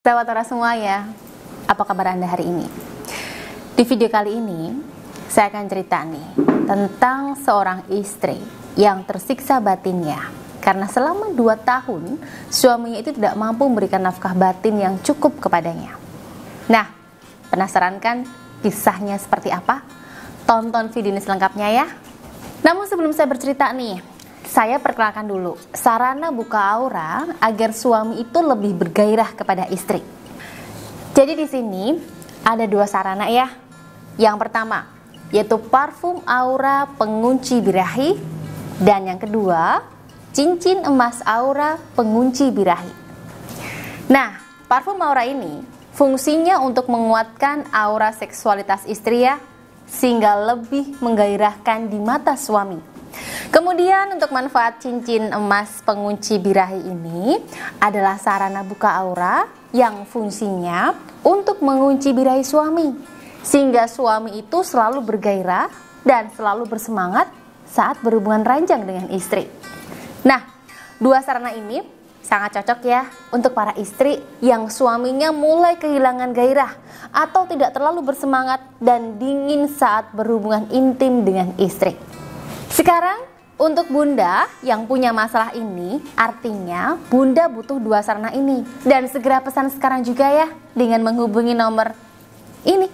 Sahabat Ora semua ya, apa kabar Anda hari ini? Di video kali ini, saya akan cerita nih tentang seorang istri yang tersiksa batinnya karena selama 2 tahun suaminya itu tidak mampu memberikan nafkah batin yang cukup kepadanya. Nah, penasaran kan kisahnya seperti apa? Tonton video ini selengkapnya ya. Namun sebelum saya bercerita nih, saya perkenalkan dulu sarana buka aura agar suami itu lebih bergairah kepada istri. Jadi di sini ada 2 sarana ya. Yang pertama yaitu parfum aura pengunci birahi, dan yang kedua cincin emas aura pengunci birahi. Nah, parfum aura ini fungsinya untuk menguatkan aura seksualitas istri ya, sehingga lebih menggairahkan di mata suami. Kemudian untuk manfaat cincin emas pengunci birahi ini adalah sarana buka aura yang fungsinya untuk mengunci birahi suami, sehingga suami itu selalu bergairah dan selalu bersemangat saat berhubungan ranjang dengan istri. Nah, 2 sarana ini sangat cocok ya untuk para istri yang suaminya mulai kehilangan gairah atau tidak terlalu bersemangat dan dingin saat berhubungan intim dengan istri. Sekarang untuk bunda yang punya masalah ini, artinya bunda butuh 2 sarana ini. Dan segera pesan sekarang juga ya dengan menghubungi nomor ini.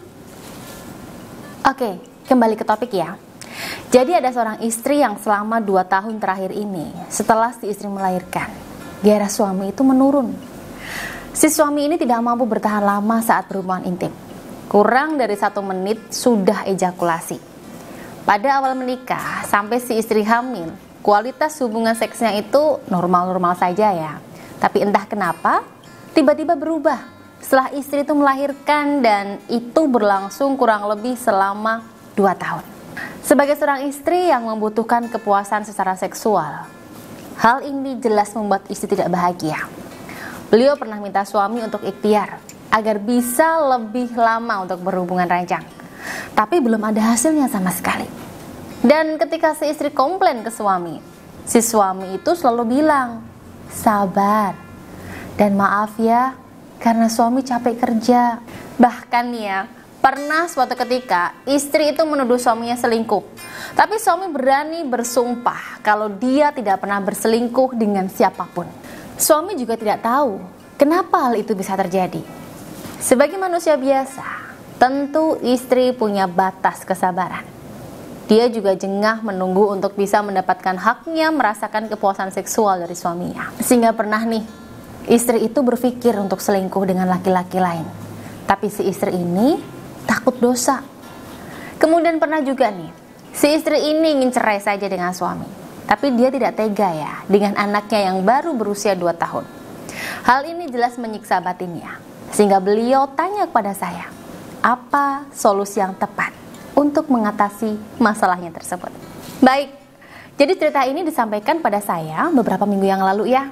Oke, kembali ke topik ya. Jadi ada seorang istri yang selama 2 tahun terakhir ini, setelah si istri melahirkan, gairah suami itu menurun. Si suami ini tidak mampu bertahan lama saat berhubungan intim. Kurang dari 1 menit sudah ejakulasi. Pada awal menikah sampai si istri hamil, kualitas hubungan seksnya itu normal-normal saja ya. Tapi entah kenapa tiba-tiba berubah setelah istri itu melahirkan, dan itu berlangsung kurang lebih selama 2 tahun. Sebagai seorang istri yang membutuhkan kepuasan secara seksual, hal ini jelas membuat istri tidak bahagia. Beliau pernah minta suami untuk ikhtiar agar bisa lebih lama untuk berhubungan ranjang, tapi belum ada hasilnya sama sekali. Dan ketika si istri komplain ke suami, si suami itu selalu bilang, sabar dan maaf ya karena suami capek kerja. Bahkan ya, pernah suatu ketika istri itu menuduh suaminya selingkuh, tapi suami berani bersumpah kalau dia tidak pernah berselingkuh dengan siapapun. Suami juga tidak tahu kenapa hal itu bisa terjadi. Sebagai manusia biasa, tentu istri punya batas kesabaran. Dia juga jengah menunggu untuk bisa mendapatkan haknya merasakan kepuasan seksual dari suaminya. Sehingga pernah nih, istri itu berpikir untuk selingkuh dengan laki-laki lain. Tapi si istri ini takut dosa. Kemudian pernah juga nih, si istri ini ingin cerai saja dengan suami. Tapi dia tidak tega ya dengan anaknya yang baru berusia 2 tahun. Hal ini jelas menyiksa batinnya. Sehingga beliau tanya kepada saya, apa solusi yang tepat untuk mengatasi masalahnya tersebut. Baik, jadi cerita ini disampaikan pada saya beberapa minggu yang lalu ya.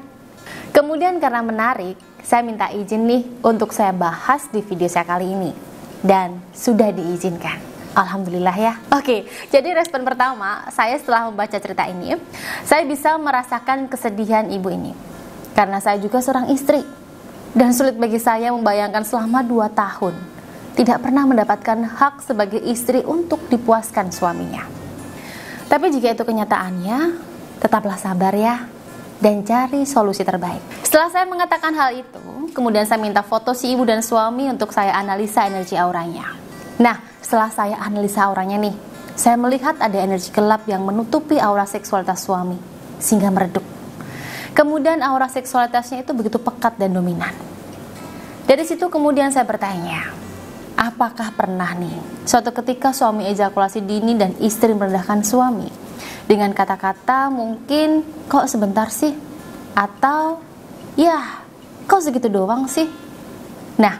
Kemudian karena menarik, saya minta izin nih untuk saya bahas di video saya kali ini. Dan sudah diizinkan. Alhamdulillah ya. Oke, jadi respon pertama, saya setelah membaca cerita ini, saya bisa merasakan kesedihan ibu ini. Karena saya juga seorang istri. Dan sulit bagi saya membayangkan selama 2 tahun tidak pernah mendapatkan hak sebagai istri untuk dipuaskan suaminya. Tapi jika itu kenyataannya, tetaplah sabar ya, dan cari solusi terbaik. Setelah saya mengatakan hal itu, kemudian saya minta foto si ibu dan suami untuk saya analisa energi auranya. Nah, setelah saya analisa auranya nih, saya melihat ada energi gelap yang menutupi aura seksualitas suami, sehingga meredup. Kemudian aura seksualitasnya itu begitu pekat dan dominan. Dari situ kemudian saya bertanya, apakah pernah nih suatu ketika suami ejakulasi dini dan istri merendahkan suami dengan kata-kata mungkin kok sebentar sih, atau ya kok segitu doang sih? Nah,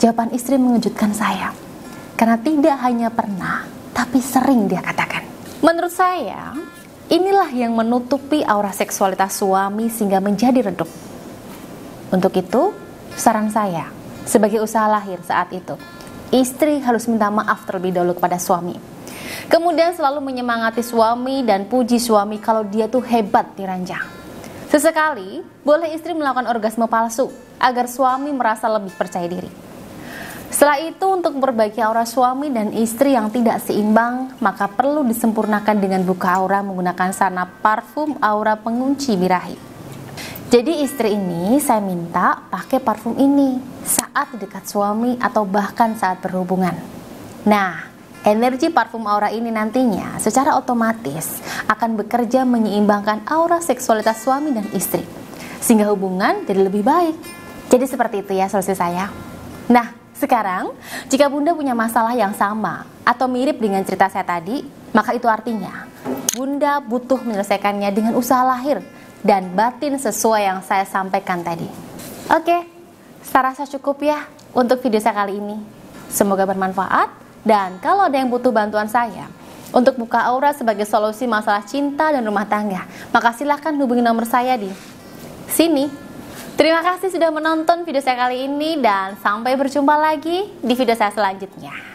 jawaban istri mengejutkan saya karena tidak hanya pernah tapi sering dia katakan. Menurut saya inilah yang menutupi aura seksualitas suami sehingga menjadi redup. Untuk itu saran saya sebagai usaha lahir saat itu, istri harus minta maaf terlebih dahulu kepada suami. Kemudian selalu menyemangati suami dan puji suami kalau dia tuh hebat di ranjang. Sesekali, boleh istri melakukan orgasme palsu agar suami merasa lebih percaya diri. Setelah itu, untuk memperbaiki aura suami dan istri yang tidak seimbang, maka perlu disempurnakan dengan buka aura menggunakan sarana parfum aura pengunci birahi. Jadi istri ini saya minta pakai parfum ini saat di dekat suami atau bahkan saat berhubungan. Nah, energi parfum aura ini nantinya secara otomatis akan bekerja menyeimbangkan aura seksualitas suami dan istri, sehingga hubungan jadi lebih baik. Jadi seperti itu ya solusi saya. Nah, sekarang jika Bunda punya masalah yang sama atau mirip dengan cerita saya tadi, maka itu artinya Bunda butuh menyelesaikannya dengan usaha lahir dan batin sesuai yang saya sampaikan tadi. Oke, saya rasa cukup ya untuk video saya kali ini. Semoga bermanfaat. Dan kalau ada yang butuh bantuan saya untuk buka aura sebagai solusi masalah cinta dan rumah tangga, maka silahkan hubungi nomor saya di sini. Terima kasih sudah menonton video saya kali ini dan sampai berjumpa lagi di video saya selanjutnya.